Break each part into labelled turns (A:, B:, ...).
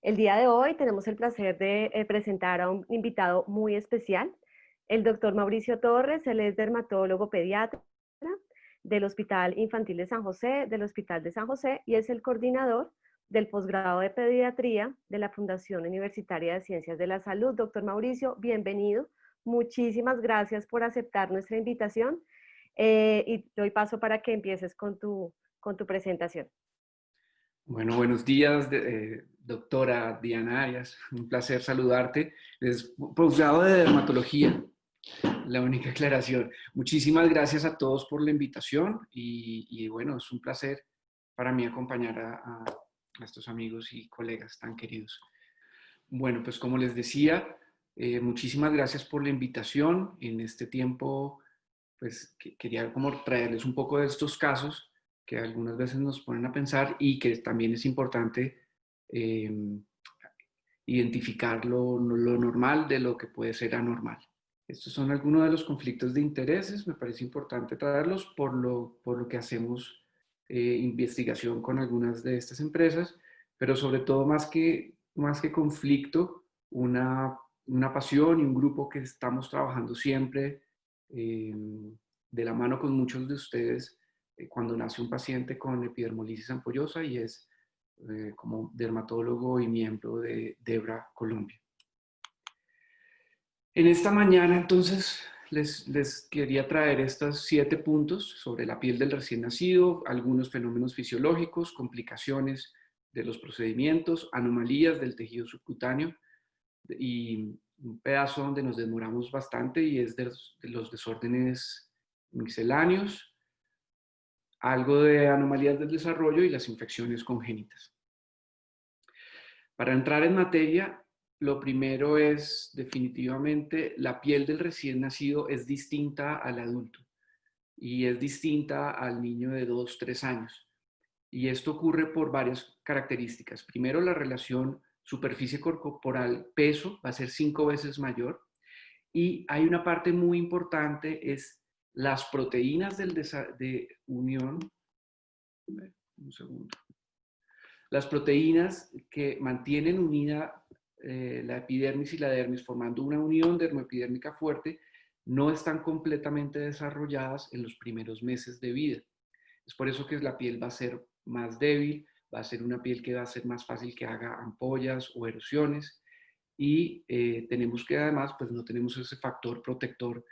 A: El día de hoy tenemos el placer de presentar a un invitado muy especial, el doctor Mauricio Torres. Él es dermatólogo pediatra del Hospital Infantil de San José, del Hospital de San José, y es el coordinador del posgrado de pediatría de la Fundación Universitaria de Ciencias de la Salud. Doctor Mauricio, bienvenido. Muchísimas gracias por aceptar nuestra invitación y doy paso para que empieces con tu presentación.
B: Bueno, buenos días, doctora Diana Arias. Un placer saludarte. Es posgrado de dermatología, la única aclaración. Muchísimas gracias a todos por la invitación y bueno, es un placer para mí acompañar a estos amigos y colegas tan queridos. Bueno, pues como les decía, muchísimas gracias por la invitación. En este tiempo, pues quería como traerles un poco de estos casos que algunas veces nos ponen a pensar y que también es importante eh, identificar lo normal de lo que puede ser anormal. Estos son algunos de los conflictos de intereses. Me parece importante traerlos por lo que hacemos investigación con algunas de estas empresas, pero sobre todo más que conflicto, una pasión y un grupo que estamos trabajando siempre eh, de la mano con muchos de ustedes cuando nace un paciente con epidermolisis ampollosa y es como dermatólogo y miembro de DEBRA Colombia. En esta mañana, entonces, les quería traer estos 7 puntos sobre la piel del recién nacido, algunos fenómenos fisiológicos, complicaciones de los procedimientos, anomalías del tejido subcutáneo y un pedazo donde nos demoramos bastante y es de los desórdenes misceláneos, algo de anomalías del desarrollo y las infecciones congénitas. Para entrar en materia, lo primero es definitivamente la piel del recién nacido es distinta al adulto y es distinta al niño de 2, 3 años. Y esto ocurre por varias características. Primero, la relación superficie corporal-peso va a ser 5 veces mayor. Y hay una parte muy importante, es las proteínas de unión. Un segundo. Las proteínas que mantienen unida la epidermis y la dermis formando una unión dermoepidérmica fuerte no están completamente desarrolladas en los primeros meses de vida. Es por eso que la piel va a ser más débil, va a ser una piel que va a ser más fácil que haga ampollas o erosiones y tenemos que además, pues no tenemos ese factor protector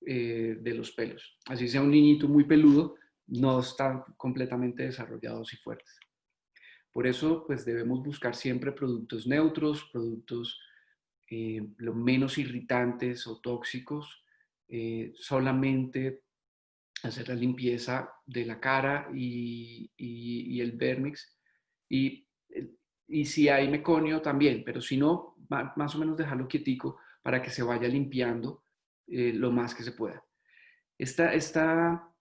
B: de los pelos. Así sea un niñito muy peludo, no están completamente desarrollados y fuertes. Por eso, pues debemos buscar siempre productos neutros, productos lo menos irritantes o tóxicos, solamente hacer la limpieza de la cara y el vérmix. Y, y si hay meconio también, pero si no, más o menos dejarlo quietico para que se vaya limpiando lo más que se pueda. Esta, esta,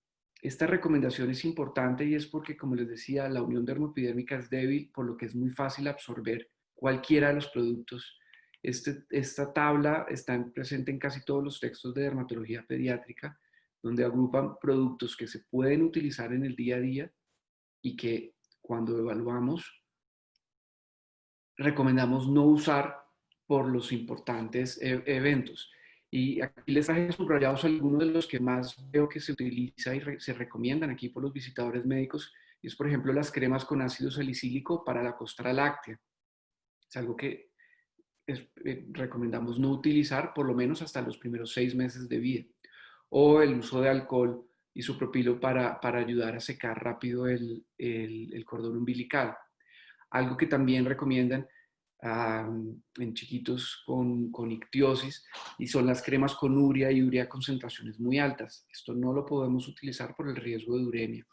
B: esta recomendación es importante y es porque, como les decía, la unión dermopidérmica es débil, por lo que es muy fácil absorber cualquiera de los productos. Esta tabla está presente en casi todos los textos de dermatología pediátrica, donde agrupan productos que se pueden utilizar en el día a día y que cuando evaluamos recomendamos no usar por los importantes eventos. Y aquí les traje subrayados algunos de los que más veo que se utiliza y se recomiendan aquí por los visitadores médicos. Y es, por ejemplo, las cremas con ácido salicílico para la costra láctea. Es algo que recomendamos no utilizar por lo menos hasta los primeros 6 meses de vida. O el uso de alcohol isopropilo para ayudar a secar rápido el cordón umbilical. Algo que también recomiendan en chiquitos con ictiosis y son las cremas con urea y urea a concentraciones muy altas. Esto no lo podemos utilizar por el riesgo de uremia.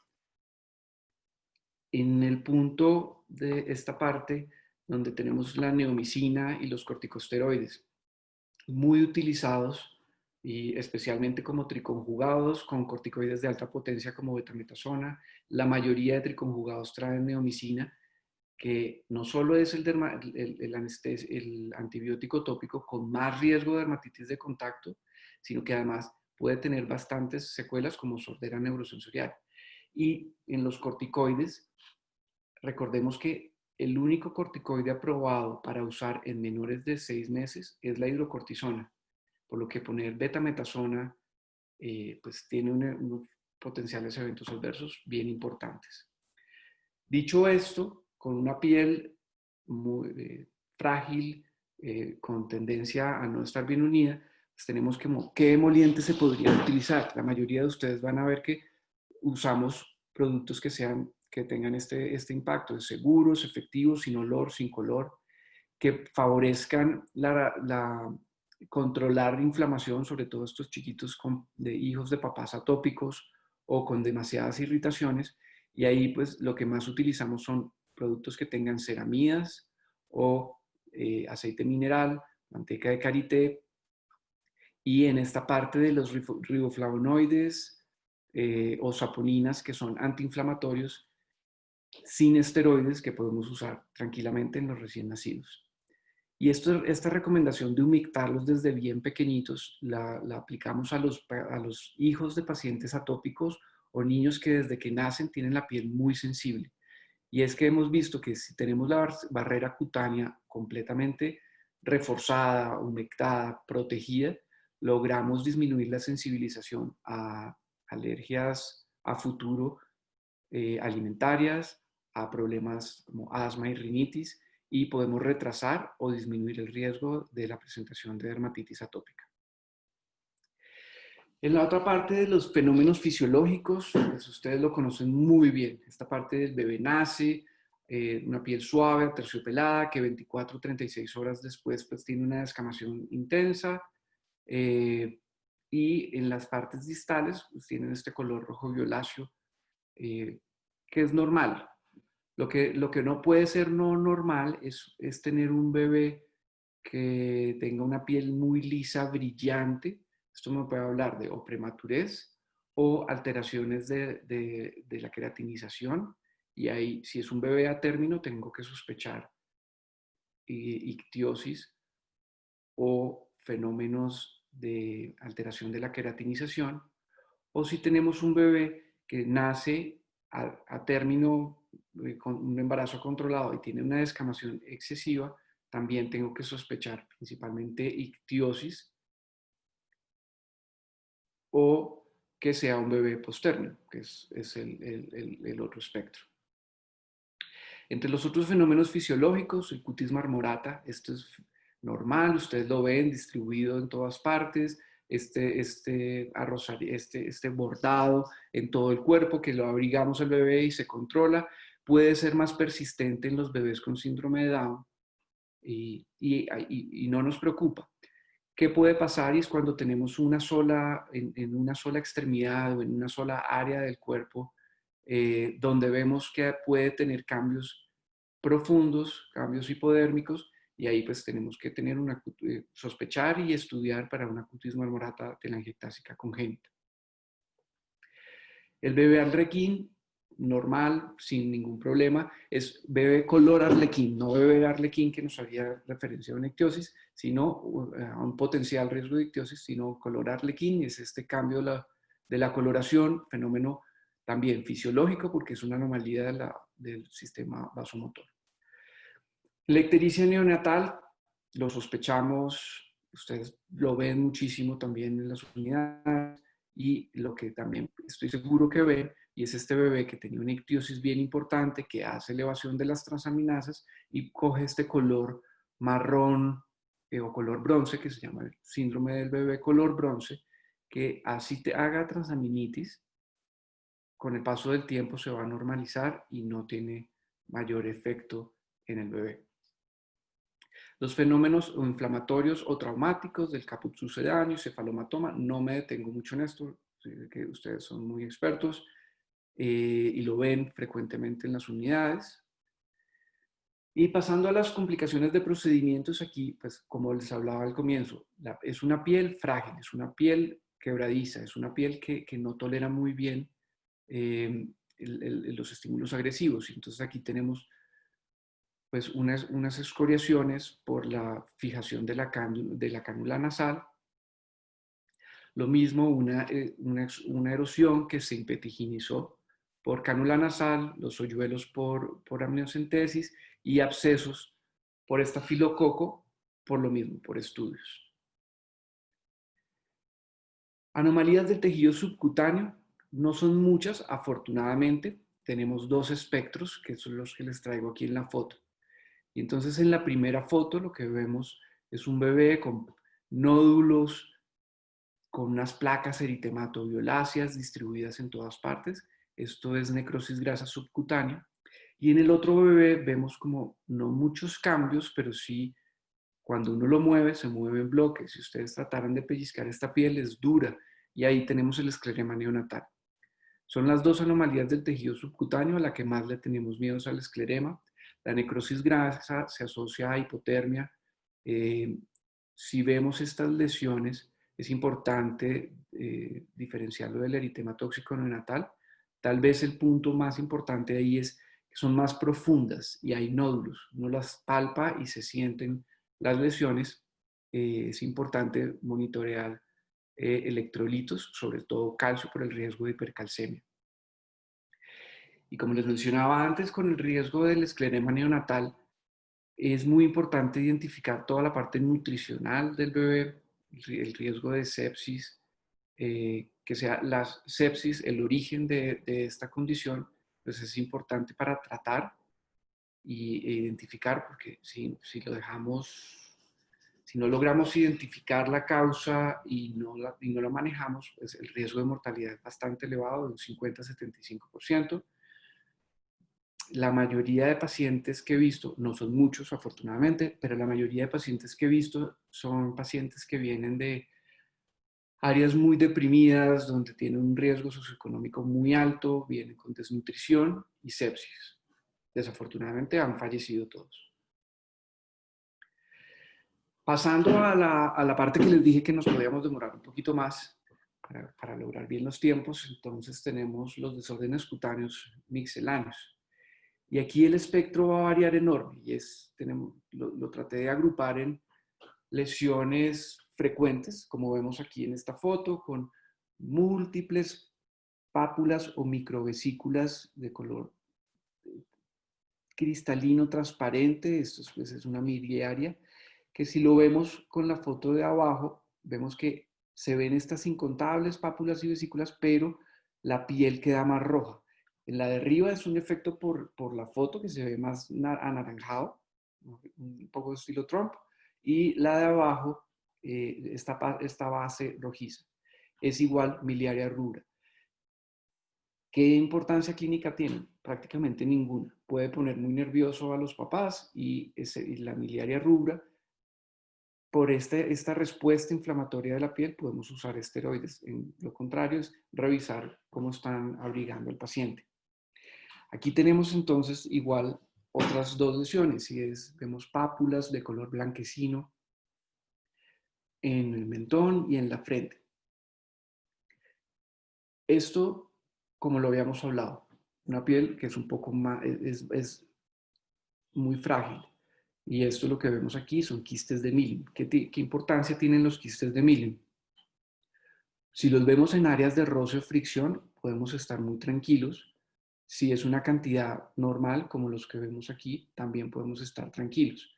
B: En el punto de esta parte donde tenemos la neomicina y los corticosteroides, muy utilizados y especialmente como triconjugados con corticoides de alta potencia como betametasona. La mayoría de triconjugados traen neomicina, que no solo es el antibiótico tópico con más riesgo de dermatitis de contacto, sino que además puede tener bastantes secuelas como sordera neurosensorial. Y en los corticoides, recordemos que el único corticoide aprobado para usar en menores de 6 meses es la hidrocortisona, por lo que poner betametasona pues tiene unos potenciales eventos adversos bien importantes. Dicho esto, con una piel muy frágil, con tendencia a no estar bien unida, pues tenemos qué emoliente se podría utilizar. La mayoría de ustedes van a ver que usamos productos que tengan este impacto, seguros, efectivos, sin olor, sin color, que favorezcan controlar inflamación, sobre todo estos chiquitos de hijos de papás atópicos o con demasiadas irritaciones. Y ahí pues lo que más utilizamos son productos que tengan ceramidas o aceite mineral, manteca de karité. Y en esta parte de los riboflavonoides o saponinas, que son antiinflamatorios, sin esteroides, que podemos usar tranquilamente en los recién nacidos. Y esta recomendación de humectarlos desde bien pequeñitos la aplicamos a los hijos de pacientes atópicos o niños que desde que nacen tienen la piel muy sensible. Y es que hemos visto que si tenemos la barrera cutánea completamente reforzada, humectada, protegida, logramos disminuir la sensibilización a alergias a futuro alimentarias, a problemas como asma y rinitis, y podemos retrasar o disminuir el riesgo de la presentación de dermatitis atópica. En la otra parte de los fenómenos fisiológicos, pues ustedes lo conocen muy bien. Esta parte del bebé nace, una piel suave, aterciopelada, que 24 o 36 horas después pues tiene una descamación intensa. Y en las partes distales pues tienen este color rojo violáceo, que es normal. Lo que no puede ser no normal es tener un bebé que tenga una piel muy lisa, brillante. Esto me puede hablar de o prematurez o alteraciones de la queratinización. Y ahí, si es un bebé a término, tengo que sospechar ictiosis o fenómenos de alteración de la queratinización. O si tenemos un bebé que nace a término con un embarazo controlado y tiene una descamación excesiva, también tengo que sospechar principalmente ictiosis o que sea un bebé postérmino, que es el otro espectro. Entre los otros fenómenos fisiológicos, el cutis marmorata, esto es normal, ustedes lo ven distribuido en todas partes, este bordado en todo el cuerpo que lo abrigamos al bebé y se controla, puede ser más persistente en los bebés con síndrome de Down y no nos preocupa. ¿Qué puede pasar? Y es cuando tenemos en una sola extremidad o en una sola área del cuerpo, donde vemos que puede tener cambios profundos, cambios hipodérmicos, y ahí pues tenemos que sospechar y estudiar para una cutis marmorata telangiectásica congénita. El bebé arlequín, normal, sin ningún problema, es bebé color arlequín, no bebé arlequín que nos haría referencia a una ictiosis, sino a un potencial riesgo de ictiosis, sino color arlequín, es este cambio de la coloración, fenómeno también fisiológico porque es una anomalía del sistema vasomotor. La ictericia neonatal, lo sospechamos, ustedes lo ven muchísimo también en las unidades, y lo que también estoy seguro que ven, y es este bebé que tenía una ictiosis bien importante, que hace elevación de las transaminasas y coge este color marrón o color bronce, que se llama el síndrome del bebé color bronce, que así te haga transaminitis, con el paso del tiempo se va a normalizar y no tiene mayor efecto en el bebé. Los fenómenos inflamatorios o traumáticos del caput sucedáneo y cefalomatoma, no me detengo mucho en esto, sé que ustedes son muy expertos y lo ven frecuentemente en las unidades. Y pasando a las complicaciones de procedimientos aquí, pues como les hablaba al comienzo, es una piel frágil, es una piel quebradiza, es una piel que no tolera muy bien los estímulos agresivos. Entonces aquí tenemos pues unas escoriaciones por la fijación de la cánula nasal. Lo mismo una erosión que se impetiginizó por cánula nasal, los hoyuelos por amniocentesis y abscesos por estafilococo, por lo mismo, por estudios. Anomalías del tejido subcutáneo no son muchas, afortunadamente. Tenemos dos espectros, que son los que les traigo aquí en la foto. Y entonces en la primera foto lo que vemos es un bebé con nódulos, con unas placas eritematoviolaceas distribuidas en todas partes. Esto es necrosis grasa subcutánea. Y en el otro bebé vemos como no muchos cambios, pero sí cuando uno lo mueve, se mueve en bloques. Si ustedes trataran de pellizcar esta piel, es dura. Y ahí tenemos el esclerema neonatal. Son las dos anomalías del tejido subcutáneo. A la que más le tenemos miedo es al esclerema. La necrosis grasa se asocia a hipotermia. Si vemos estas lesiones, es importante diferenciarlo del eritema tóxico neonatal. Tal vez el punto más importante ahí es que son más profundas y hay nódulos. Uno las palpa y se sienten las lesiones. Es importante monitorear electrolitos, sobre todo calcio, por el riesgo de hipercalcemia. Y como les mencionaba antes, con el riesgo del esclerema neonatal, es muy importante identificar toda la parte nutricional del bebé, el riesgo de sepsis, que sea la sepsis el origen de esta condición, pues es importante para tratar e identificar, porque si lo dejamos, si no logramos identificar la causa y no la manejamos, pues el riesgo de mortalidad es bastante elevado, de un 50-75%. La mayoría de pacientes que he visto, no son muchos afortunadamente, pero la mayoría de pacientes que he visto son pacientes que vienen de áreas muy deprimidas, donde tienen un riesgo socioeconómico muy alto, vienen con desnutrición y sepsis. Desafortunadamente han fallecido todos. Pasando a la parte que les dije que nos podíamos demorar un poquito más para lograr bien los tiempos, entonces tenemos los desórdenes cutáneos mixeláneos. Y aquí el espectro va a variar enorme y lo traté de agrupar en lesiones frecuentes, como vemos aquí en esta foto, con múltiples pápulas o microvesículas de color cristalino transparente. Esto pues, es una miliaria, que si lo vemos con la foto de abajo, vemos que se ven estas incontables pápulas y vesículas, pero la piel queda más roja. En la de arriba es un efecto por la foto, que se ve más anaranjado, un poco de estilo Trump, y la de abajo, esta base rojiza. Es igual miliaria rubra. ¿Qué importancia clínica tiene? Prácticamente ninguna. Puede poner muy nervioso a los papás y la miliaria rubra, por esta respuesta inflamatoria de la piel, podemos usar esteroides. En lo contrario, es revisar cómo están abrigando al paciente. Aquí tenemos entonces igual otras dos lesiones, vemos pápulas de color blanquecino en el mentón y en la frente. Esto, como lo habíamos hablado, una piel que es un poco más, es muy frágil. Y esto lo que vemos aquí son quistes de Milling. ¿Qué importancia tienen los quistes de Milling? Si los vemos en áreas de roce o fricción, podemos estar muy tranquilos. Si es una cantidad normal, como los que vemos aquí, también podemos estar tranquilos.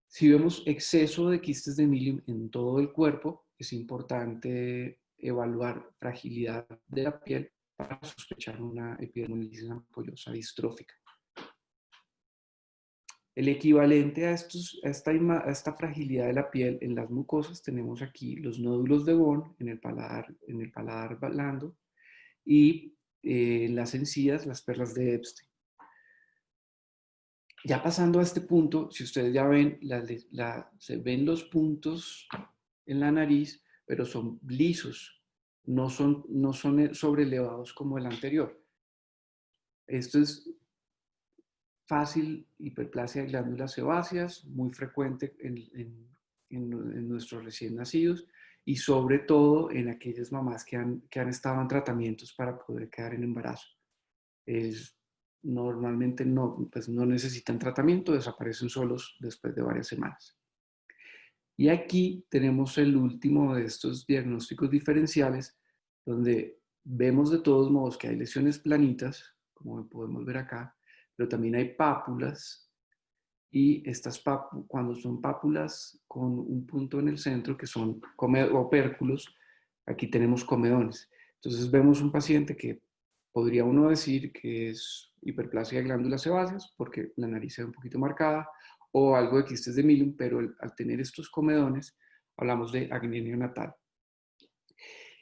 B: Si vemos exceso de quistes de Milling en todo el cuerpo, es importante evaluar fragilidad de la piel para sospechar una epidermolisis ampollosa distrófica. El equivalente a esta fragilidad de la piel en las mucosas tenemos aquí los nódulos de Bohn en el paladar blando y en las encías las perlas de Epstein. Ya pasando a este punto, si ustedes ya ven, se ven los puntos en la nariz, pero son lisos, no son sobrelevados como el anterior. Esto es fácil hiperplasia de glándulas sebáceas, muy frecuente en nuestros recién nacidos y sobre todo en aquellas mamás que han estado en tratamientos para poder quedar en embarazo. Normalmente pues no necesitan tratamiento, desaparecen solos después de varias semanas. Y aquí tenemos el último de estos diagnósticos diferenciales, donde Vemos de todos modos que hay lesiones planitas, como podemos ver acá, pero también hay pápulas, y estas cuando son pápulas con un punto en el centro, que son opérculos, aquí tenemos comedones. Entonces vemos un paciente que podría uno decir que es hiperplasia de glándulas sebáceas, porque la nariz se ve un poquito marcada, o algo de quistes de Milum, pero al tener estos comedones, hablamos de acné neonatal.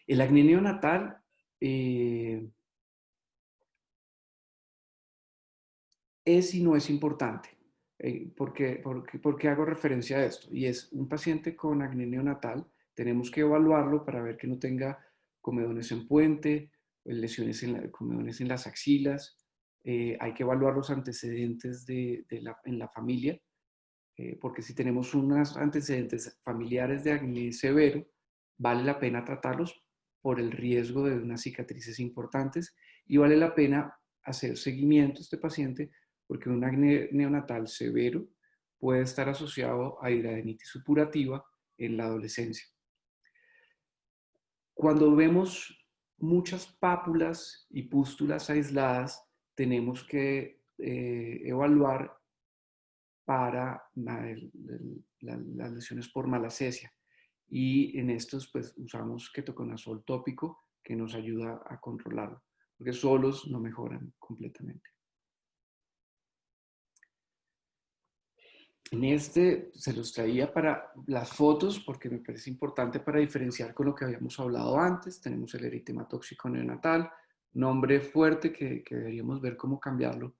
B: El acné neonatal es y no es importante. ¿Por qué hago referencia a esto? Y es un paciente con acné neonatal, tenemos que evaluarlo para ver que no tenga comedones en puente, lesiones comedones en las axilas. Hay que evaluar los antecedentes en la familia, porque si tenemos unos antecedentes familiares de acné severo, vale la pena tratarlos por el riesgo de unas cicatrices importantes, y vale la pena hacer seguimiento a este paciente porque un acné neonatal severo puede estar asociado a hidradenitis supurativa en la adolescencia. Cuando vemos muchas pápulas y pústulas aisladas, tenemos que evaluar para las lesiones por malacesia. Y en estos pues usamos ketoconazol tópico, que nos ayuda a controlarlo, porque solos no mejoran completamente. En este se los traía para las fotos porque me parece importante para diferenciar con lo que habíamos hablado antes. Tenemos el eritema tóxico neonatal, nombre fuerte que deberíamos ver cómo cambiarlo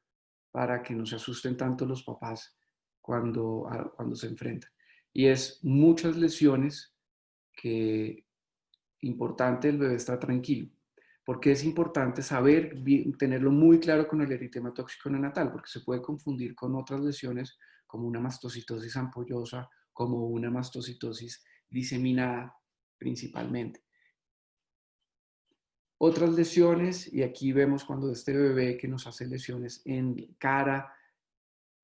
B: para que no se asusten tanto los papás cuando se enfrentan. Y es muchas lesiones que importante el bebé está tranquilo. Porque es importante saber, tenerlo muy claro con el eritema tóxico neonatal, porque se puede confundir con otras lesiones como una mastocitosis ampollosa, como una mastocitosis diseminada principalmente. Otras lesiones, y aquí vemos cuando este bebé que nos hace lesiones en cara,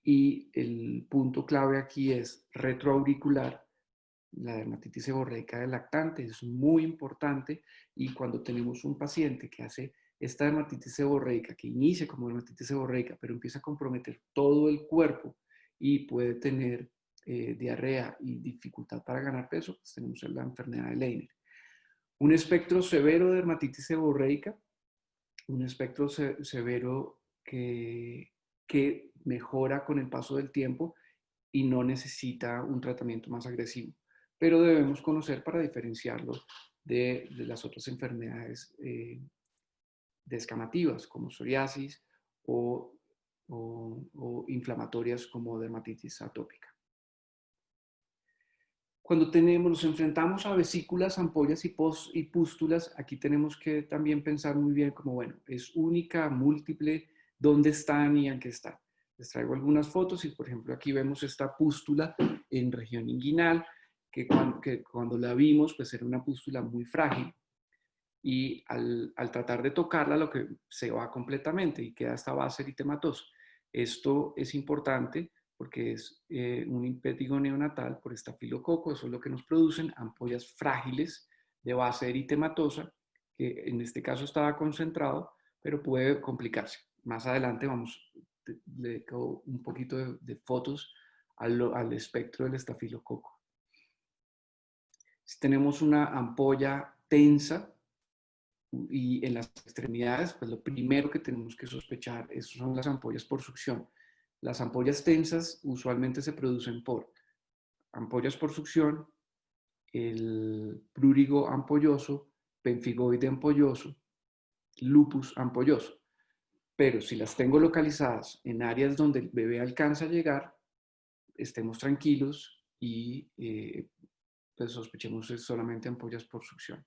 B: y el punto clave aquí es retroauricular. La dermatitis seborreica del lactante es muy importante, y cuando tenemos un paciente que hace esta dermatitis seborreica, que inicia como dermatitis seborreica, pero empieza a comprometer todo el cuerpo y puede tener diarrea y dificultad para ganar peso, pues tenemos la enfermedad de Leiner. Un espectro severo de dermatitis seborreica, un espectro severo que mejora con el paso del tiempo y no necesita un tratamiento más agresivo, pero debemos conocer para diferenciarlo de las otras enfermedades descamativas como psoriasis o inflamatorias como dermatitis atópica. Cuando nos enfrentamos a vesículas, ampollas y pústulas, aquí tenemos que también pensar muy bien como, bueno, es única, múltiple, dónde están y en qué están. Les traigo algunas fotos y, por ejemplo, aquí vemos esta pústula en región inguinal, que cuando la vimos, pues era una pústula muy frágil, y al tratar de tocarla, lo que se va completamente y queda esta base eritematosa. Esto es importante porque es un impétigo neonatal por estafilococo. Eso es lo que nos producen ampollas frágiles de base eritematosa, que en este caso estaba concentrado, pero puede complicarse. Más adelante le dedico un poquito de fotos al espectro del estafilococo. Si tenemos una ampolla tensa y en las extremidades, pues lo primero que tenemos que sospechar son las ampollas por succión. Las ampollas tensas usualmente se producen por ampollas por succión, el prurigo ampolloso, pemfigoide ampolloso, lupus ampolloso. Pero si las tengo localizadas en áreas donde el bebé alcanza a llegar, estemos tranquilos y pues sospechemos solamente ampollas por succión.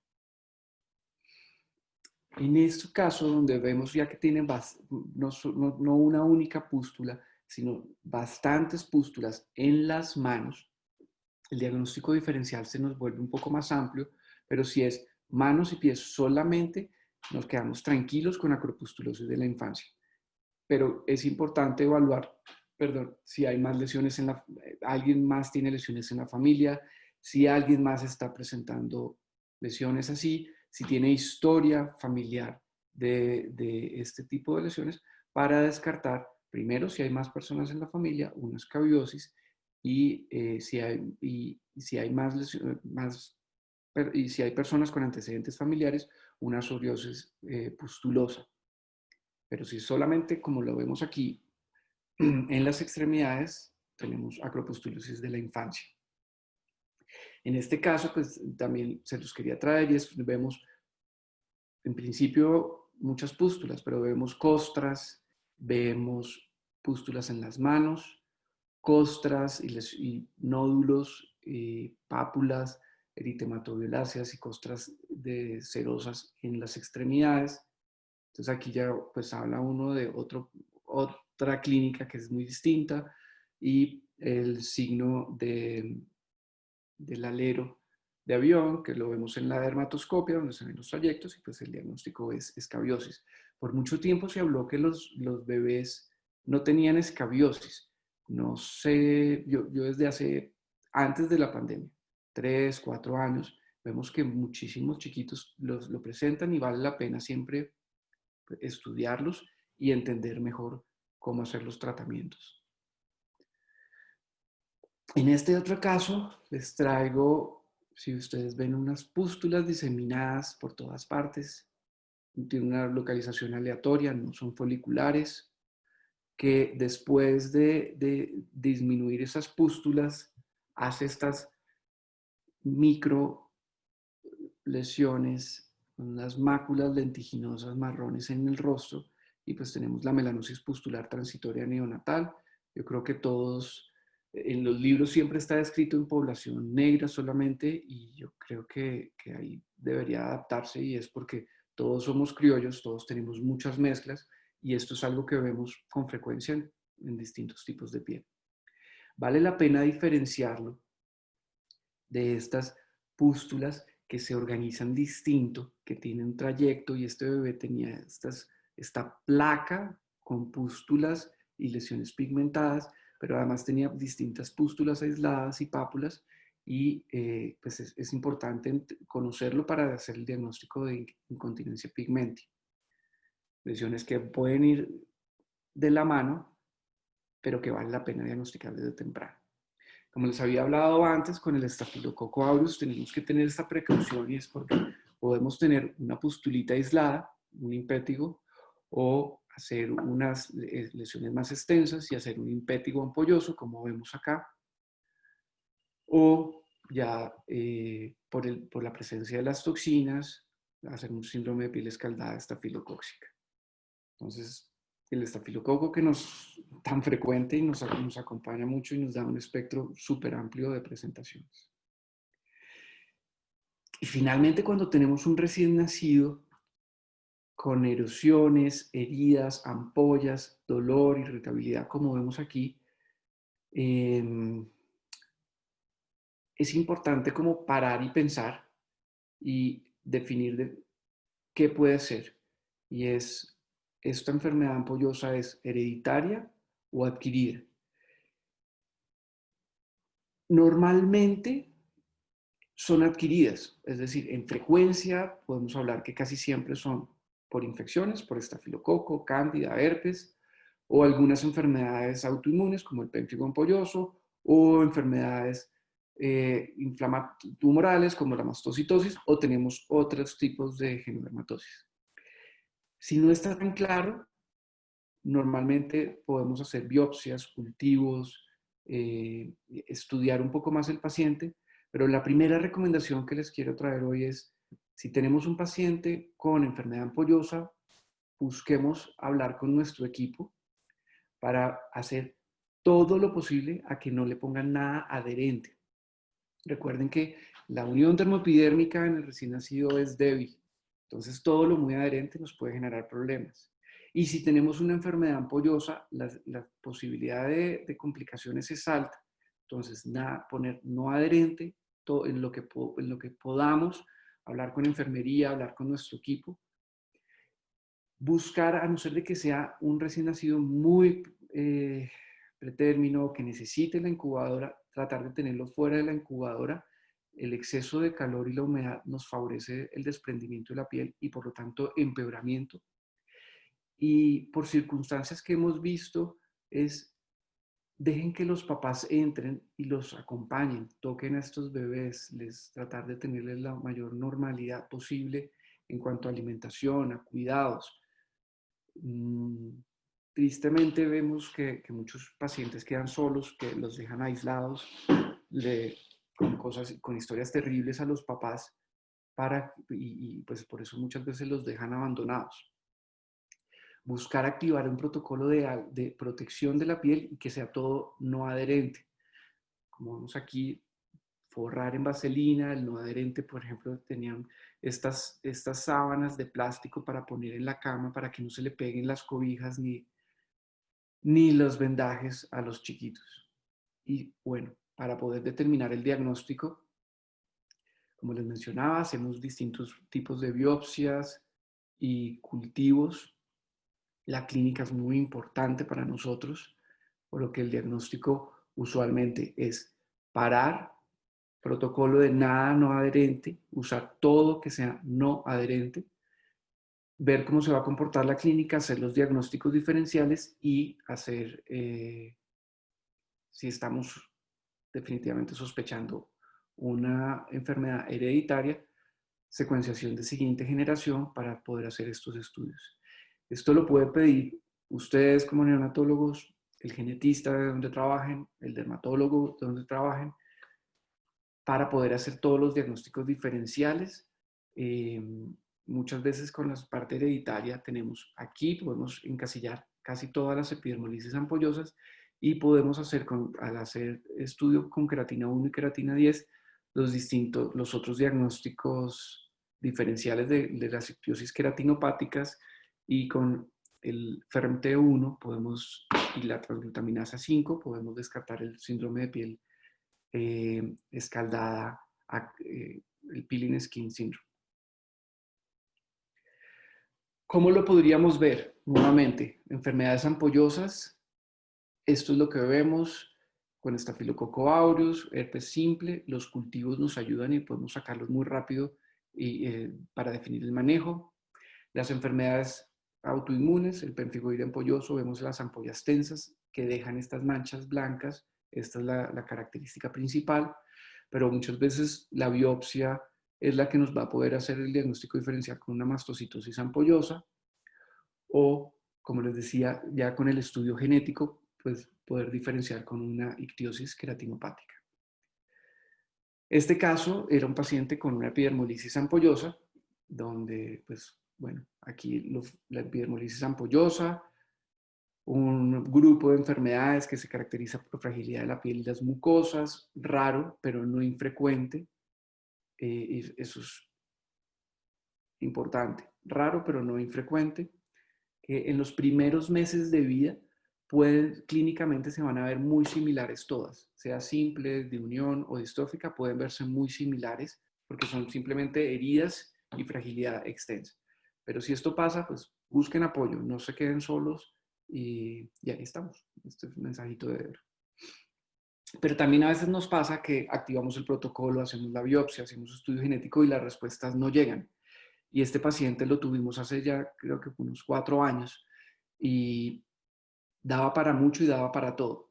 B: En este caso, donde vemos ya que tienen no una única pústula, sino bastantes pústulas en las manos, el diagnóstico diferencial se nos vuelve un poco más amplio, pero si es manos y pies solamente, nos quedamos tranquilos con acropustulosis de la infancia. Pero es importante evaluar, si hay más lesiones alguien más tiene lesiones en la familia, si alguien más está presentando lesiones así, si tiene historia familiar de este tipo de lesiones, para descartar primero si hay más personas en la familia, una escabiosis, y si hay más y si hay personas con antecedentes familiares, una psoriasis pustulosa. Pero si solamente, como lo vemos aquí, en las extremidades, tenemos acropustulosis de la infancia. En este caso, pues también se los quería traer y vemos, en principio, muchas pústulas, pero vemos costras, vemos pústulas en las manos, costras y nódulos, pápulas eritematoviolaceas y costras cerosas en las extremidades. Entonces aquí ya pues habla uno de otra clínica que es muy distinta y el signo del alero de avión, que lo vemos en la dermatoscopia, donde se ven los trayectos, y pues el diagnóstico es escabiosis. Por mucho tiempo se habló que los bebés no tenían escabiosis. No sé, yo desde antes de la pandemia, 3, 4 años, vemos que muchísimos chiquitos lo presentan y vale la pena siempre estudiarlos y entender mejor cómo hacer los tratamientos. En este otro caso, les traigo, si ustedes ven, unas pústulas diseminadas por todas partes, tienen una localización aleatoria, no son foliculares, que después de disminuir esas pústulas, hace estas micro lesiones, unas máculas lentiginosas marrones en el rostro, y pues tenemos la melanosis pustular transitoria neonatal. Yo creo que todos, en los libros siempre está descrito en población negra solamente, y yo creo que ahí debería adaptarse, y es porque todos somos criollos, todos tenemos muchas mezclas, y esto es algo que vemos con frecuencia en distintos tipos de piel. Vale la pena diferenciarlo de estas pústulas que se organizan distinto, que tienen un trayecto, y este bebé tenía esta placa con pústulas y lesiones pigmentadas, pero además tenía distintas pústulas aisladas y pápulas, y pues es importante conocerlo para hacer el diagnóstico de incontinencia pigmentia. Lesiones que pueden ir de la mano, pero que vale la pena diagnosticar desde temprano. Como les había hablado antes, con el estafilococo aureus tenemos que tener esta precaución, y es porque podemos tener una pustulita aislada, un impétigo, o hacer unas lesiones más extensas y hacer un impétigo ampolloso, como vemos acá, o ya por la presencia de las toxinas, hacer un síndrome de piel escaldada estafilocóxica. Entonces, el estafilococo que tan frecuente y nos acompaña mucho y nos da un espectro súper amplio de presentaciones. Y finalmente, cuando tenemos un recién nacido con erosiones, heridas, ampollas, dolor, irritabilidad, como vemos aquí, es importante como parar y pensar y definir qué puede ser. Y ¿esta enfermedad ampollosa es hereditaria o adquirida? Normalmente son adquiridas, es decir, en frecuencia podemos hablar que casi siempre son por infecciones, por estafilococo, cándida, herpes, o algunas enfermedades autoinmunes como el pemphigo ampolloso, o enfermedades tumorales como la mastocitosis, o tenemos otros tipos de genodermatosis. Si no está tan claro, normalmente podemos hacer biopsias, cultivos, estudiar un poco más el paciente, pero la primera recomendación que les quiero traer hoy es, si tenemos un paciente con enfermedad ampollosa, busquemos hablar con nuestro equipo para hacer todo lo posible a que no le pongan nada adherente. Recuerden que la unión dermoepidérmica en el recién nacido es débil, entonces todo lo muy adherente nos puede generar problemas. Y si tenemos una enfermedad ampollosa, la posibilidad de complicaciones es alta. Entonces, poner no adherente en lo que podamos, hablar con enfermería, hablar con nuestro equipo. Buscar, a no ser de que sea un recién nacido muy pretérmino, que necesite la incubadora, tratar de tenerlo fuera de la incubadora el exceso de calor y la humedad nos favorece el desprendimiento de la piel y por lo tanto empeoramiento. Y por circunstancias que hemos visto es dejen que los papás entren y los acompañen, toquen a estos bebés, tratar de tenerles la mayor normalidad posible en cuanto a alimentación, a cuidados. Tristemente vemos que muchos pacientes quedan solos, que los dejan aislados, con historias terribles a los papás, pues por eso muchas veces los dejan abandonados. Buscar activar un protocolo de protección de la piel y que sea todo no adherente. Como vemos aquí, forrar en vaselina, el no adherente, por ejemplo, tenían estas sábanas de plástico para poner en la cama para que no se le peguen las cobijas ni los vendajes a los chiquitos. Y bueno, para poder determinar el diagnóstico, como les mencionaba, hacemos distintos tipos de biopsias y cultivos. La clínica es muy importante para nosotros, por lo que el diagnóstico usualmente es parar, protocolo de nada no adherente, usar todo que sea no adherente, ver cómo se va a comportar la clínica, hacer los diagnósticos diferenciales y hacer, si estamos definitivamente sospechando una enfermedad hereditaria, secuenciación de siguiente generación para poder hacer estos estudios. Esto lo puede pedir ustedes como neonatólogos, el genetista de donde trabajen, el dermatólogo de donde trabajen, para poder hacer todos los diagnósticos diferenciales. Muchas veces con la parte hereditaria podemos encasillar casi todas las epidermolisis ampollosas y podemos hacer, al hacer estudio con queratina 1 y queratina 10, los otros diagnósticos diferenciales de las ictiosis queratinopáticas, y con el FERMT1 y la transglutaminasa 5 podemos descartar el síndrome de piel escaldada, el peeling skin syndrome. ¿Cómo lo podríamos ver? Nuevamente, enfermedades ampollosas. Esto es lo que vemos con Staphylococcus aureus, herpes simple. Los cultivos nos ayudan y podemos sacarlos muy rápido para definir el manejo. Las enfermedades autoinmunes, el pemfigoide ampolloso, vemos las ampollas tensas que dejan estas manchas blancas. Esta es la característica principal, pero muchas veces la biopsia es la que nos va a poder hacer el diagnóstico diferencial con una mastocitosis ampollosa, o, como les decía, ya con el estudio genético, pues poder diferenciar con una ictiosis queratinopática. Este caso era un paciente con una epidermolisis ampollosa, donde, pues, bueno, aquí la epidermolisis ampollosa, un grupo de enfermedades que se caracteriza por fragilidad de la piel y las mucosas, raro, pero no infrecuente. Y eso es importante. Raro, pero no infrecuente. Que en los primeros meses de vida clínicamente se van a ver muy similares todas, sea simple, de unión o distrófica, pueden verse muy similares porque son simplemente heridas y fragilidad extensa. Pero si esto pasa, pues busquen apoyo, no se queden solos, y ahí estamos. Este es un mensajito de ver. Pero también a veces nos pasa que activamos el protocolo, hacemos la biopsia, hacemos estudio genético y las respuestas no llegan. Y este paciente lo tuvimos hace ya creo que unos 4 años y daba para mucho y daba para todo.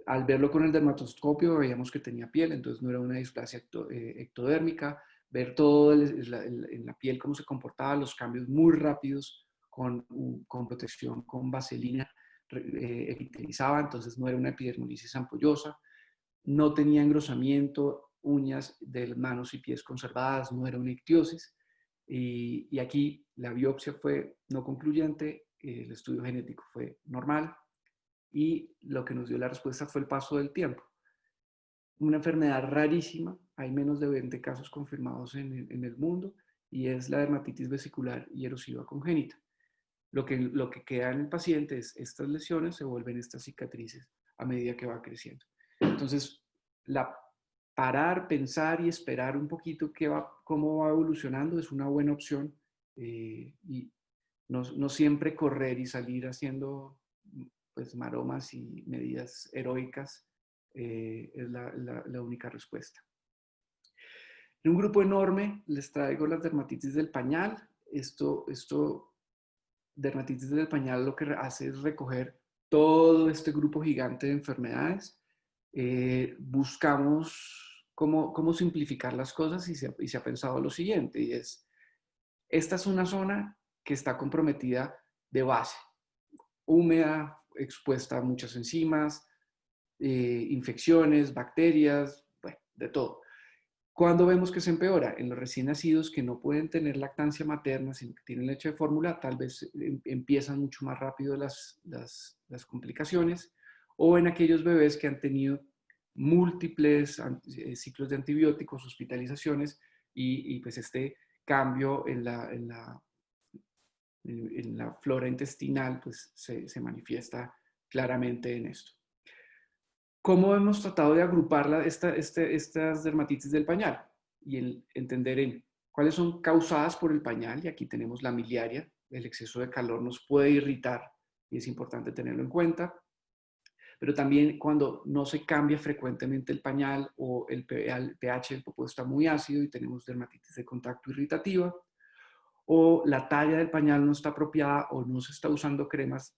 B: Al verlo con el dermatoscopio veíamos que tenía piel, entonces no era una displasia ectodérmica. Ver todo en la piel cómo se comportaba, los cambios muy rápidos con protección, con vaselina, epitelizaba, entonces no era una epidermolisis ampollosa. No tenía engrosamiento, uñas de manos y pies conservadas, no era una ictiosis. Y aquí la biopsia fue no concluyente, el estudio genético fue normal, y lo que nos dio la respuesta fue el paso del tiempo. Una enfermedad rarísima, hay menos de 20 casos confirmados en el mundo, y es la dermatitis vesicular y erosiva congénita. Lo que queda en el paciente es estas lesiones, se vuelven estas cicatrices a medida que va creciendo. Entonces, parar, pensar y esperar un poquito cómo va evolucionando es una buena opción, y no siempre correr y salir haciendo pues maromas y medidas heroicas es la única respuesta. En un grupo enorme les traigo las dermatitis del pañal. Dermatitis del pañal lo que hace es recoger todo este grupo gigante de enfermedades. Buscamos cómo simplificar las cosas y se ha pensado lo siguiente, y es, esta es una zona que está comprometida de base, húmeda, expuesta a muchas enzimas, infecciones, bacterias, bueno, de todo. ¿Cuándo vemos que se empeora? En los recién nacidos que no pueden tener lactancia materna, sino que tienen leche de fórmula, tal vez empiezan mucho más rápido las complicaciones, o en aquellos bebés que han tenido múltiples ciclos de antibióticos, hospitalizaciones, y pues este cambio en la flora intestinal pues se manifiesta claramente en esto. ¿Cómo hemos tratado de agrupar estas dermatitis del pañal? Y entender cuáles son causadas por el pañal, y aquí tenemos la miliaria, el exceso de calor nos puede irritar y es importante tenerlo en cuenta, pero también cuando no se cambia frecuentemente el pañal o el pH del popó está muy ácido y tenemos dermatitis de contacto irritativa, o la talla del pañal no está apropiada o no se está usando cremas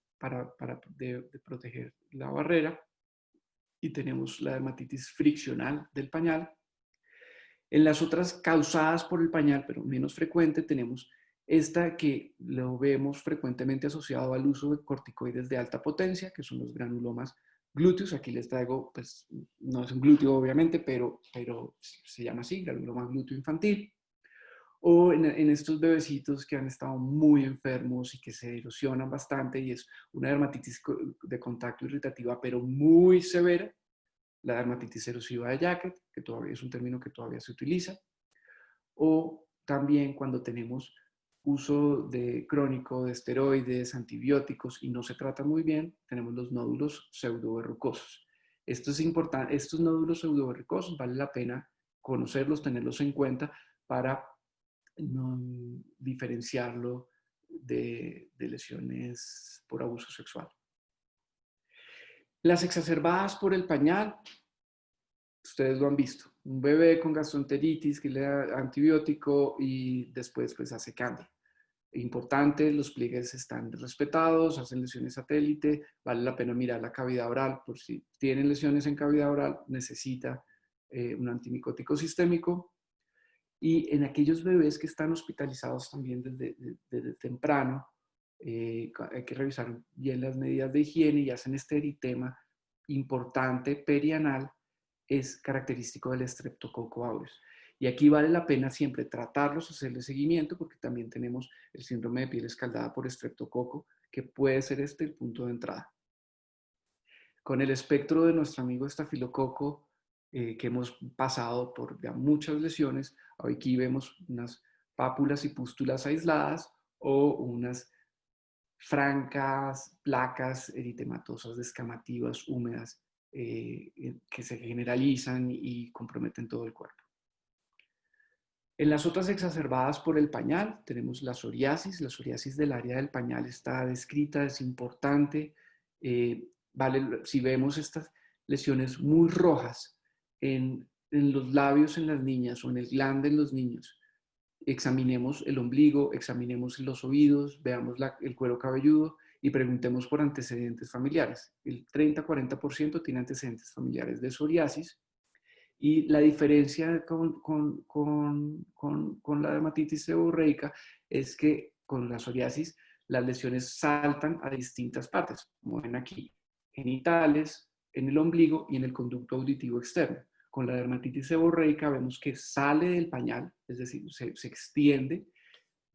B: de proteger la barrera, y tenemos la dermatitis friccional del pañal. En las otras causadas por el pañal, pero menos frecuente, tenemos esta que lo vemos frecuentemente asociado al uso de corticoides de alta potencia, que son los granulomas glúteos. Aquí les traigo, pues no es un glúteo obviamente, pero se llama así, granuloma glúteo infantil. O en estos bebecitos que han estado muy enfermos y que se erosionan bastante, y es una dermatitis de contacto irritativa, pero muy severa, la dermatitis erosiva de Jacquet, que todavía es un término que todavía se utiliza, o también cuando tenemos uso crónico de esteroides, antibióticos y no se trata muy bien, tenemos los nódulos pseudoverrucosos. Esto es importante, estos nódulos pseudoverrucosos vale la pena conocerlos, tenerlos en cuenta para no diferenciarlo de lesiones por abuso sexual. Las exacerbadas por el pañal, ustedes lo han visto. Un bebé con gastroenteritis que le da antibiótico y después pues hace cáncer. Importante, los pliegues están respetados, hacen lesiones satélite, vale la pena mirar la cavidad oral, por si tienen lesiones en cavidad oral, necesita un antimicótico sistémico. Y en aquellos bebés que están hospitalizados también desde temprano, hay que revisar bien las medidas de higiene y hacen este eritema importante perianal, es característico del Streptococcus aureus. Y aquí vale la pena siempre tratarlos, hacerle seguimiento, porque también tenemos el síndrome de piel escaldada por estreptococo, que puede ser este el punto de entrada. Con el espectro de nuestro amigo estafilococo, que hemos pasado por ya muchas lesiones, aquí vemos unas pápulas y pústulas aisladas o unas francas placas eritematosas descamativas húmedas que se generalizan y comprometen todo el cuerpo. En las otras exacerbadas por el pañal tenemos la psoriasis del área del pañal está descrita, es importante. Si vemos estas lesiones muy rojas en los labios en las niñas o en el glande en los niños, examinemos el ombligo, examinemos los oídos, veamos el cuero cabelludo y preguntemos por antecedentes familiares. El 30-40% tiene antecedentes familiares de psoriasis. Y la diferencia con la dermatitis seborreica es que con la psoriasis las lesiones saltan a distintas partes, como ven aquí, genitales, en el ombligo y en el conducto auditivo externo. Con la dermatitis seborreica vemos que sale del pañal, es decir, se extiende,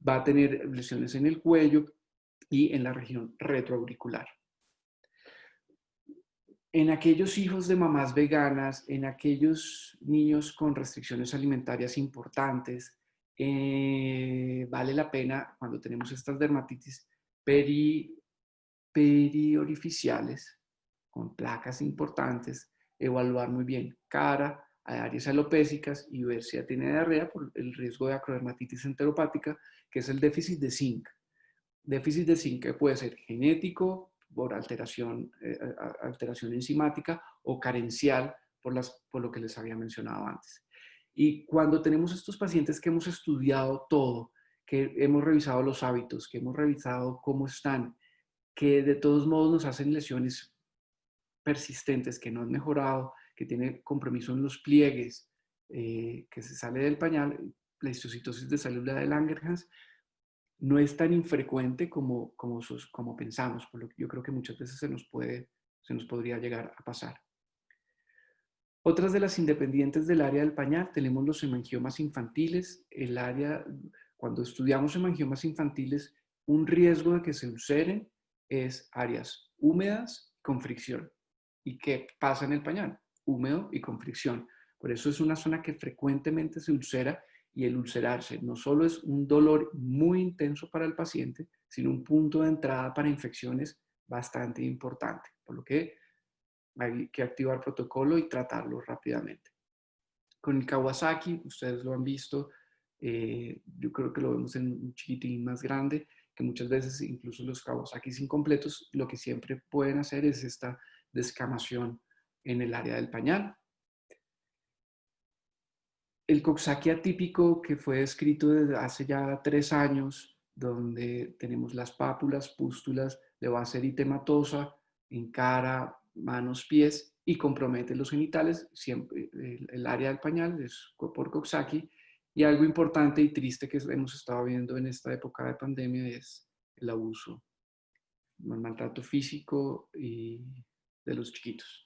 B: va a tener lesiones en el cuello y en la región retroauricular. En aquellos hijos de mamás veganas, en aquellos niños con restricciones alimentarias importantes, vale la pena, cuando tenemos estas dermatitis periorificiales, con placas importantes, evaluar muy bien cara a áreas alopésicas y ver si ya tiene diarrea por el riesgo de acrodermatitis enteropática, que es el déficit de zinc. Déficit de zinc que puede ser genético, por alteración enzimática, o carencial por lo que les había mencionado antes. Y cuando tenemos estos pacientes que hemos estudiado todo, que hemos revisado los hábitos, que hemos revisado cómo están, que de todos modos nos hacen lesiones persistentes, que no han mejorado, que tiene compromiso en los pliegues, que se sale del pañal, la histocitosis de célula de Langerhans, no es tan infrecuente como pensamos, por lo que yo creo que muchas veces se nos podría llegar a pasar. Otras de las independientes del área del pañal, tenemos los hemangiomas infantiles. Cuando estudiamos hemangiomas infantiles, un riesgo de que se ulceren es áreas húmedas con fricción. ¿Y qué pasa en el pañal? Húmedo y con fricción. Por eso es una zona que frecuentemente se ulcera, y el ulcerarse no solo es un dolor muy intenso para el paciente, sino un punto de entrada para infecciones bastante importante, por lo que hay que activar protocolo y tratarlo rápidamente. Con el Kawasaki, ustedes lo han visto, yo creo que lo vemos en un chiquitín más grande, que muchas veces incluso los Kawasakis incompletos lo que siempre pueden hacer es esta descamación en el área del pañal. El Coxsackie atípico, que fue descrito desde hace ya 3 años, donde tenemos las pápulas, pústulas de base eritematosa en cara, manos, pies, y compromete los genitales, siempre el área del pañal es por Coxsackie. Y algo importante y triste que hemos estado viendo en esta época de pandemia es el abuso, el maltrato físico y de los chiquitos.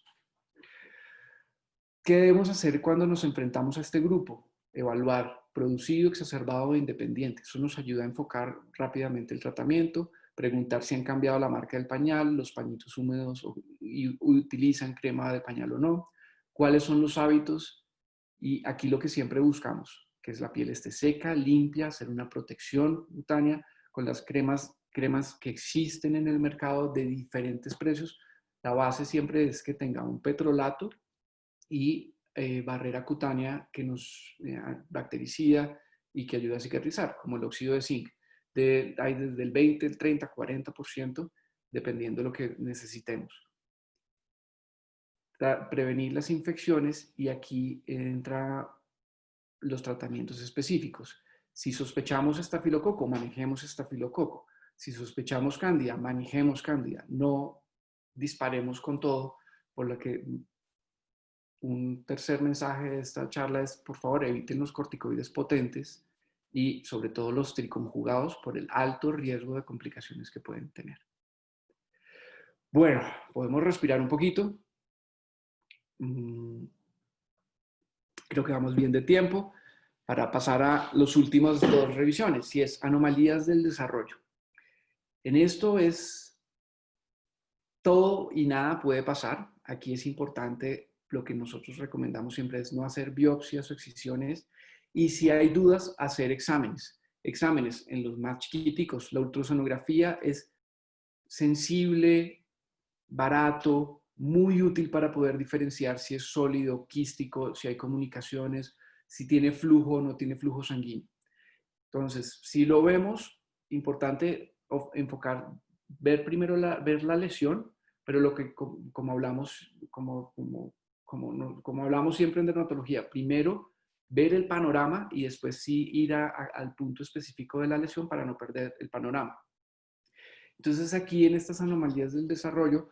B: ¿Qué debemos hacer cuando nos enfrentamos a este grupo? Evaluar producido, exacerbado e independiente. Eso nos ayuda a enfocar rápidamente el tratamiento, preguntar si han cambiado la marca del pañal, los pañitos húmedos y utilizan crema de pañal o no, cuáles son los hábitos, y aquí lo que siempre buscamos, que es la piel esté seca, limpia, hacer una protección cutánea con las cremas que existen en el mercado de diferentes precios. La base siempre es que tenga un petrolato y barrera cutánea que nos bactericida y que ayuda a cicatrizar, como el óxido de zinc. Hay desde el 20, el 30, 40%, dependiendo de lo que necesitemos. Prevenir las infecciones, y aquí entran los tratamientos específicos. Si sospechamos estafilococo, manejemos estafilococo. Si sospechamos cándida, manejemos cándida. No disparemos con todo, por lo que un tercer mensaje de esta charla es, por favor, eviten los corticoides potentes y sobre todo los triconjugados por el alto riesgo de complicaciones que pueden tener. Bueno, podemos respirar un poquito. Creo que vamos bien de tiempo para pasar a las últimas 2 revisiones, y es anomalías del desarrollo. En esto es todo y nada puede pasar. Aquí es importante, lo que nosotros recomendamos siempre es no hacer biopsias o excisiones, y si hay dudas, hacer exámenes. Exámenes en los más chiquiticos. La ultrasonografía es sensible, barato, muy útil para poder diferenciar si es sólido, quístico, si hay comunicaciones, si tiene flujo o no tiene flujo sanguíneo. Entonces, si lo vemos, importante enfocar, ver primero ver la lesión, pero lo que como hablamos, como hablamos siempre en dermatología, primero ver el panorama y después sí ir al punto específico de la lesión para no perder el panorama. Entonces aquí en estas anomalías del desarrollo,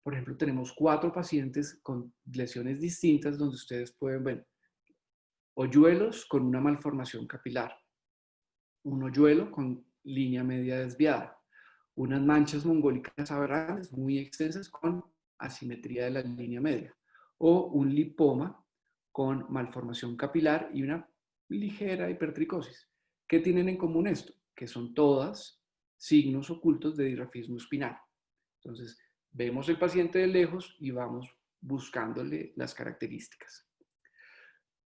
B: por ejemplo, tenemos 4 pacientes con lesiones distintas donde ustedes pueden ver hoyuelos con una malformación capilar, un hoyuelo con línea media desviada, unas manchas mongólicas aberrantes muy extensas con asimetría de la línea media, o un lipoma con malformación capilar y una ligera hipertricosis. ¿Qué tienen en común esto? Que son todas signos ocultos de dirafismo espinal. Entonces, vemos el paciente de lejos y vamos buscándole las características.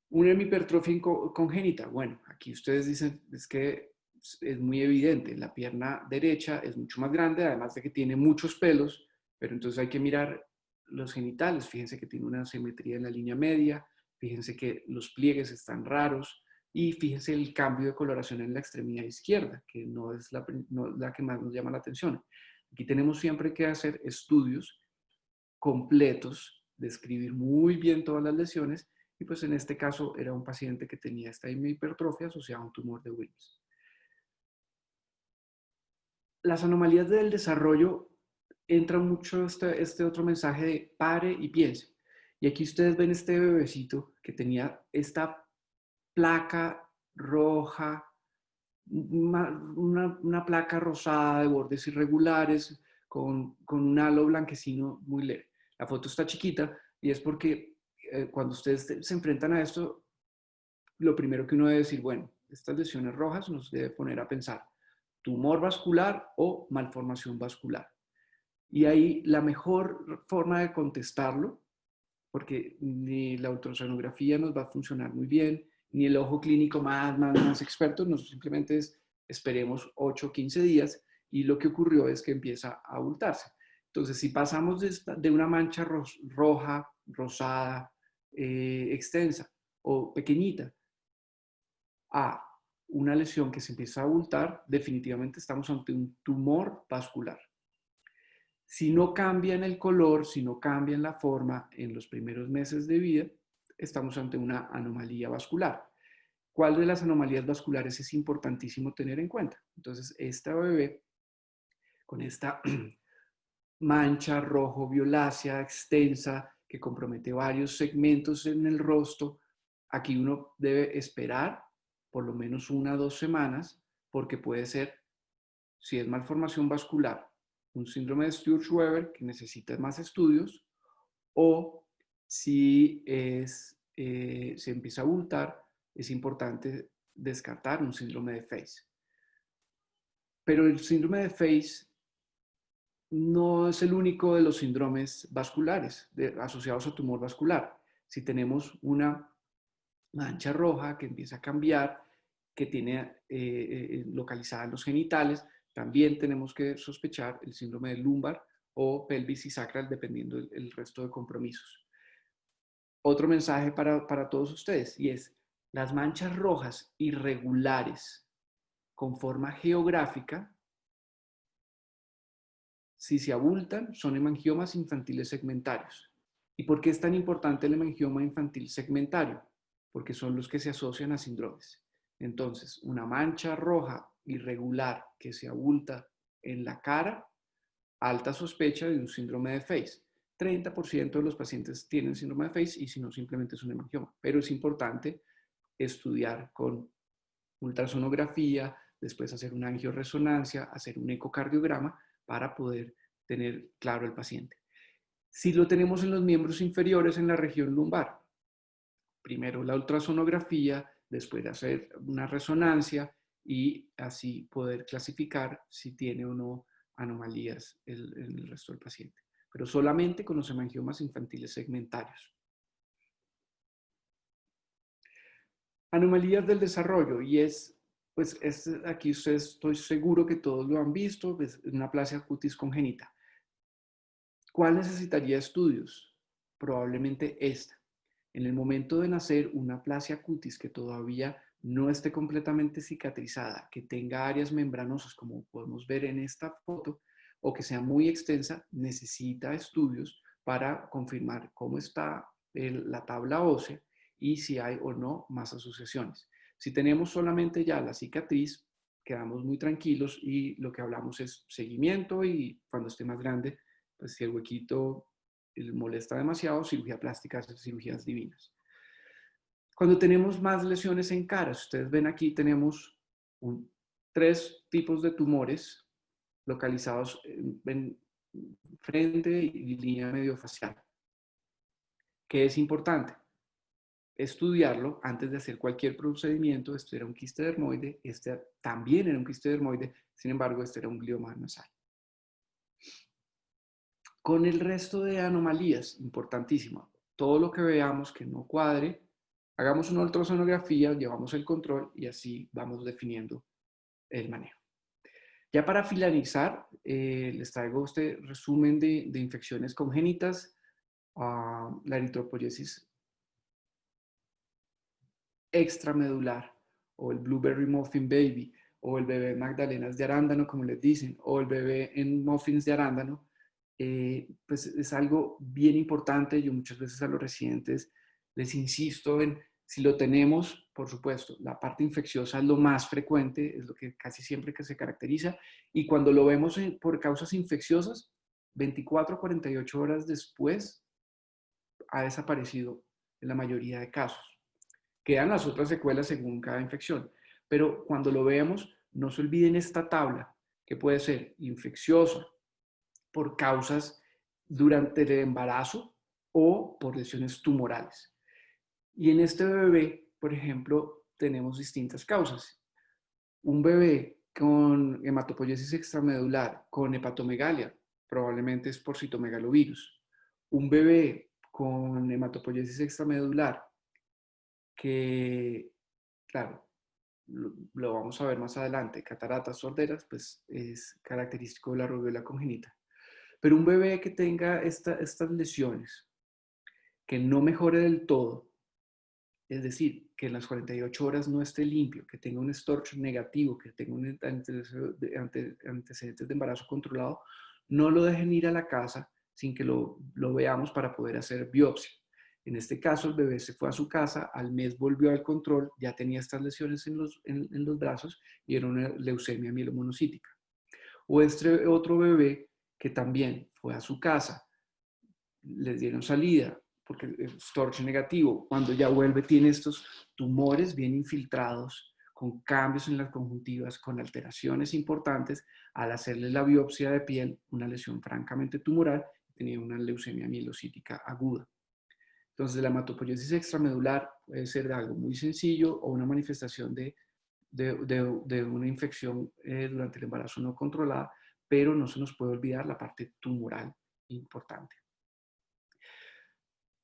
B: Una hemipertrofia congénita. Bueno, aquí ustedes dicen, es que es muy evidente, la pierna derecha es mucho más grande, además de que tiene muchos pelos, pero entonces hay que mirar los genitales. Fíjense que tiene una asimetría en la línea media, fíjense que los pliegues están raros, y fíjense el cambio de coloración en la extremidad izquierda, que no es la que más nos llama la atención. Aquí tenemos siempre que hacer estudios completos, describir muy bien todas las lesiones y pues en este caso era un paciente que tenía esta hipertrofia asociada a un tumor de Wilms. Las anomalías del desarrollo, entra mucho este otro mensaje de pare y piense. Y aquí ustedes ven este bebecito que tenía esta placa roja, una placa rosada de bordes irregulares con un halo blanquecino muy leve. La foto está chiquita y es porque cuando ustedes se enfrentan a esto, lo primero que uno debe decir, bueno, estas lesiones rojas nos debe poner a pensar tumor vascular o malformación vascular. Y ahí la mejor forma de contestarlo, porque ni la ultrasonografía nos va a funcionar muy bien, ni el ojo clínico más experto, nos simplemente esperemos 8 o 15 días y lo que ocurrió es que empieza a abultarse. Entonces, si pasamos de una mancha roja, rosada, extensa o pequeñita a una lesión que se empieza a abultar, definitivamente estamos ante un tumor vascular. Si no cambia en el color, si no cambia en la forma en los primeros meses de vida, estamos ante una anomalía vascular. ¿Cuál de las anomalías vasculares es importantísimo tener en cuenta? Entonces, esta bebé con esta mancha rojo violácea extensa que compromete varios segmentos en el rostro, aquí uno debe esperar por lo menos 1 o 2 semanas porque puede ser, si es malformación vascular, un síndrome de Sturge-Weber que necesita más estudios, o si se empieza a abultar, es importante descartar un síndrome de Face. Pero el síndrome de Face no es el único de los síndromes vasculares asociados a tumor vascular. Si tenemos una mancha roja que empieza a cambiar, que tiene localizada en los genitales, también tenemos que sospechar el síndrome de lumbar o pelvis y sacral, dependiendo del resto de compromisos. Otro mensaje para todos ustedes, y es, las manchas rojas irregulares con forma geográfica, si se abultan, son hemangiomas infantiles segmentarios. ¿Y por qué es tan importante el hemangioma infantil segmentario? Porque son los que se asocian a síndromes. Entonces, una mancha roja irregular que se abulta en la cara, alta sospecha de un síndrome de Face. 30% de los pacientes tienen síndrome de Face y si no, simplemente es un hemangioma. Pero es importante estudiar con ultrasonografía, después hacer una angioresonancia, hacer un ecocardiograma para poder tener claro el paciente. Si lo tenemos en los miembros inferiores en la región lumbar, primero la ultrasonografía, después hacer una resonancia y así poder clasificar si tiene o no anomalías en el resto del paciente. Pero solamente con los hemangiomas infantiles segmentarios. Anomalías del desarrollo, y pues aquí ustedes estoy seguro que todos lo han visto, es una aplasia cutis congénita. ¿Cuál necesitaría estudios? Probablemente esta. En el momento de nacer, una aplasia cutis que todavía no esté completamente cicatrizada, que tenga áreas membranosas, como podemos ver en esta foto, o que sea muy extensa, necesita estudios para confirmar cómo está la tabla ósea y si hay o no más asociaciones. Si tenemos solamente ya la cicatriz, quedamos muy tranquilos y lo que hablamos es seguimiento y cuando esté más grande, pues si el huequito molesta demasiado, cirugía plástica, cirugías divinas. Cuando tenemos más lesiones en cara, ustedes ven aquí tenemos 3 tipos de tumores localizados en frente y línea mediofacial. ¿Qué es importante? Estudiarlo antes de hacer cualquier procedimiento. Este era un quiste dermoide, este también era un quiste dermoide, sin embargo, este era un glioma nasal. Con el resto de anomalías, importantísimo, todo lo que veamos que no cuadre, hagamos una ultrasonografía, llevamos el control y así vamos definiendo el manejo. Ya para finalizar, les traigo este resumen de infecciones congénitas, la eritropoyesis extramedular, o el Blueberry Muffin Baby, o el bebé Magdalenas de arándano, como les dicen, o el bebé en muffins de arándano, pues es algo bien importante. Yo muchas veces a los residentes Les insisto en, si lo tenemos, por supuesto, la parte infecciosa es lo más frecuente, es lo que casi siempre que se caracteriza, y cuando lo vemos por causas infecciosas, 24 a 48 horas después ha desaparecido en la mayoría de casos. Quedan las otras secuelas según cada infección, pero cuando lo vemos, no se olviden esta tabla, que puede ser infecciosa por causas durante el embarazo o por lesiones tumorales. Y en este bebé, por ejemplo, tenemos distintas causas. Un bebé con hematopoiesis extramedular, con hepatomegalia, probablemente es por citomegalovirus. Un bebé con hematopoiesis extramedular, que, claro, lo vamos a ver más adelante, cataratas sorderas, pues es característico de la rubiola congénita. Pero un bebé que tenga estas lesiones, que no mejore del todo, es decir, que en las 48 horas no esté limpio, que tenga un storch negativo, que tenga un antecedentes de embarazo controlado, no lo dejen ir a la casa sin que lo veamos para poder hacer biopsia. En este caso, el bebé se fue a su casa, al mes volvió al control, ya tenía estas lesiones en los brazos y era una leucemia mielomonocítica. O este otro bebé que también fue a su casa, les dieron salida, porque el storch negativo, cuando ya vuelve, tiene estos tumores bien infiltrados, con cambios en las conjuntivas, con alteraciones importantes. Al hacerle la biopsia de piel, una lesión francamente tumoral, tenía una leucemia mielocítica aguda. Entonces, la hematopoiesis extramedular puede ser algo muy sencillo o una manifestación de una infección durante el embarazo no controlada, pero no se nos puede olvidar la parte tumoral importante.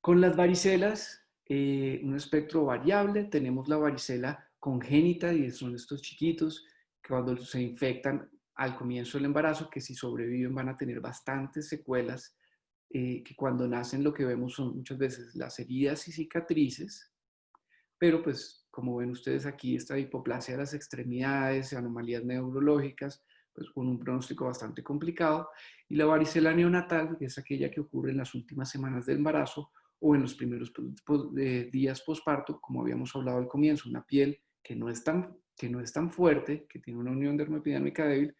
B: Con las varicelas, un espectro variable, tenemos la varicela congénita, y son estos chiquitos que cuando se infectan al comienzo del embarazo, que si sobreviven van a tener bastantes secuelas, que cuando nacen lo que vemos son muchas veces las heridas y cicatrices, pero pues como ven ustedes aquí, esta hipoplasia de las extremidades, anomalías neurológicas, pues con un pronóstico bastante complicado. Y la varicela neonatal, que es aquella que ocurre en las últimas semanas del embarazo o en los primeros días posparto, como habíamos hablado al comienzo, una piel que no es tan fuerte, que tiene una unión dermoepidérmica débil.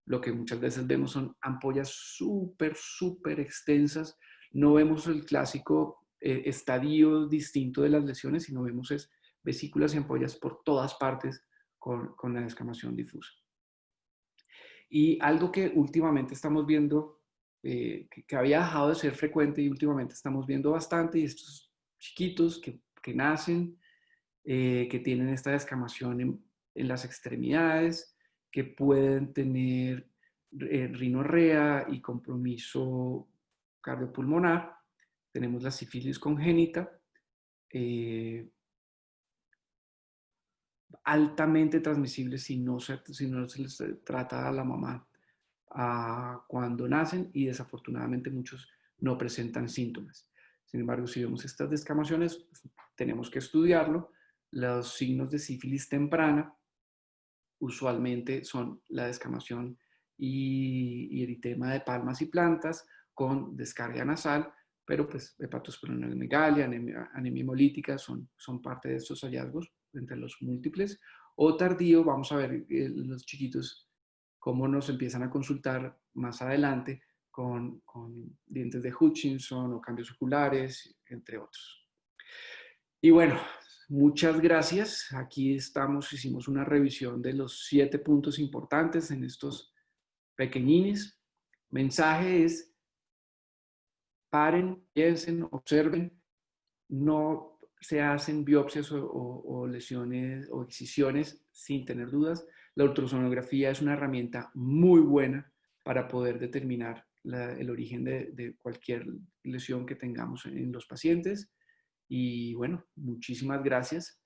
B: Lo que muchas veces vemos son ampollas súper extensas. No vemos el clásico estadio distinto de las lesiones, sino vemos es vesículas y ampollas por todas partes con la descamación difusa. Y algo que últimamente estamos viendo, que había dejado de ser frecuente y últimamente estamos viendo bastante, y estos chiquitos que nacen, que tienen esta descamación en las extremidades, que pueden tener rinorrea y compromiso cardiopulmonar. Tenemos la sífilis congénita, altamente transmisible si no se les trata a la mamá cuando nacen, y desafortunadamente muchos no presentan síntomas. Sin embargo, si vemos estas descamaciones, pues, tenemos que estudiarlo. Los signos de sífilis temprana usualmente son la descamación y eritema de palmas y plantas con descarga nasal, pero pues hepatosplenomegalia, anemia hemolítica son parte de estos hallazgos entre los múltiples. O tardío, vamos a ver los chiquitos cómo nos empiezan a consultar más adelante con dientes de Hutchinson o cambios oculares, entre otros. Y bueno, muchas gracias. Aquí estamos, hicimos una revisión de los 7 puntos importantes en estos pequeñines. Mensaje es: paren, piensen, observen, no se hacen biopsias o lesiones o excisiones sin tener dudas. La ultrasonografía es una herramienta muy buena para poder determinar el origen de cualquier lesión que tengamos en los pacientes. Y bueno, muchísimas gracias.